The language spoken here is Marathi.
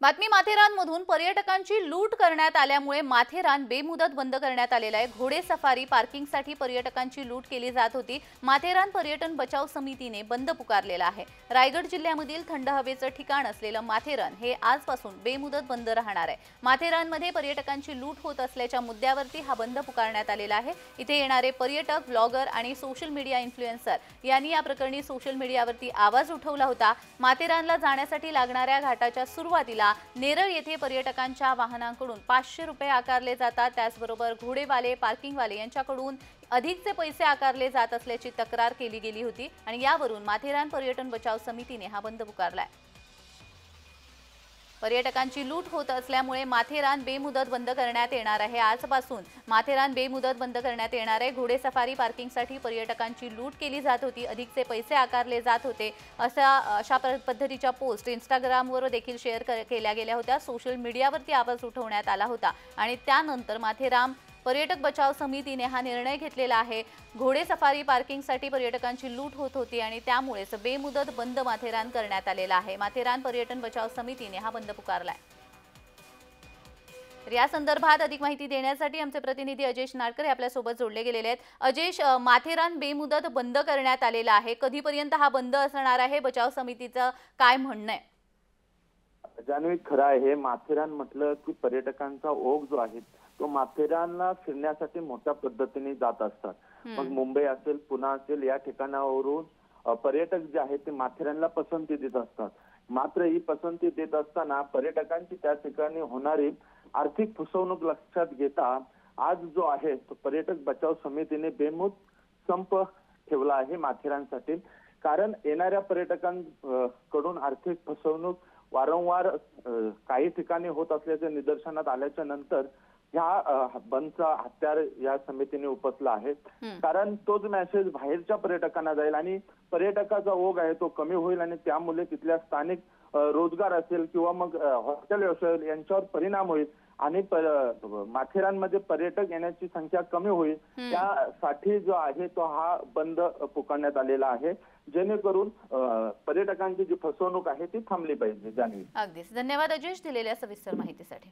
बातमी माथेरानमधून पर्यटकांची लूट करण्यात आल्यामुळे माथेरान बेमुदत बंद करण्यात आलेला आहे। घोडे सफारी पार्किंगसाठी पर्यटकांची लूट केली जात होती। माथेरान पर्यटन बचाव समितीने बंद पुकारलेला आहे। रायगड जिल्ह्यामधील थंड हवेचं ठिकाण असलेलं माथेरान हे आजपासून बेमुदत बंद राहणार आहे। माथेरानमध्ये पर्यटकांची लूट होत असल्याच्या मुद्द्यावरती हा बंद पुकारण्यात आलेला आहे। इथे येणारे पर्यटक, ब्लॉगर आणि सोशल मीडिया इन्फ्लुएन्सर यांनी या प्रकरणी सोशल मीडियावरती आवाज उठवला होता। माथेरानला जाण्यासाठी लागणाऱ्या घाटाच्या सुरुवातीला नेरळ येथे पर्यटकांच्या वाहनांकडून 500 रुपये आकारले जातात। त्याचबरोबर घोडेवाले, पार्किंगवाले यांच्याकडून अधिकचे पैसे आकारले जात असल्याची तक्रार केली गेली होती आणि यावरून माथेरान पर्यटन बचाव समितीने हा बंद पुकारलाय। पर्यटकांची लूट होत असल्यामुळे माथेरान बेमुदत बंद करण्यात येणार आहे। आजपासून माथेरान बेमुदत बंद करण्यात येणार आहे। घोडे सफारी पार्किंगसाठी पर्यटकांची लूट केली जात होती, अधिकचे पैसे आकारले जात होते, अशा पद्धतीच्या पोस्ट इंस्टाग्रामवर देखील शेअर केल्या गेल्या होत्या। सोशल मीडियावरती आवाज उठवण्यात आला होता आणि त्यानंतर माथेरान पर्यटक बचाव समितीने हा निर्णय घेतलेला आहे। घोडे सफारी पार्किंगसाठी पर्यटकांची लूट होत होती आणि त्यामुळेच बेमुदत बंद माथेरान करण्यात आलेला आहे। माथेरान पर्यटन बचाव समितीने हा बंद पुकारलाय। तर या संदर्भात अधिक माहिती देण्यासाठी आमचे प्रतिनिधी अजेश नाडकर आपल्या सोबत जोडले गेलेले आहेत। अजेश, माथेरान बेमुदत बंद करण्यात आलेला आहे, कधीपर्यंत हा बंद असणार आहे? बचाव समितीचं काय म्हणणं आहे? जान्हवी, खरं आहे, माथेरान म्हटलं की पर्यटकांचा ओघ जो आहे तो माथेरानला फिरण्यासाठी मोठ्या पद्धतीने जात असतात। मग मुंबई असेल, पुणे असेल, या ठिकाणावरून पर्यटक जे आहेत ते माथेरानला पसंती देत असतात। मात्र ही पसंती देत असताना पर्यटकांची त्या ठिकाणी होणारी आर्थिक फसवणूक लक्षात घेता आज जो आहे तो पर्यटक बचाव समितीने बेमुदत संप ठेवला आहे माथेरानसाठी। कारण येणाऱ्या पर्यटकांकडून आर्थिक फसवणूक वारंवार काही ठिकाणी होत असल्याचे निदर्शनात आल्याच्या नंतर ह्या बंदचा हत्यार या समितीने उपसला आहे। कारण तोच मेसेज बाहेरच्या पर्यटकांना जाईल आणि पर्यटकाचा ओघ आहे तो कमी होईल आणि त्यामुळे तिथल्या स्थानिक रोजगार असेल किंवा मग हॉटेल व्यवसाय यांच्यावर परिणाम होईल आणि माथेरानमध्ये पर्यटक येण्याची संख्या कमी होईल। त्यासाठी जो आहे तो हा बंद पुकारण्यात आलेला आहे, जेणेकरून पर्यटकांची जी फसवणूक आहे ती थांबली पाहिजे। जान्हवी, अगदीच धन्यवाद अजेश दिलेल्या सविस्तर माहितीसाठी।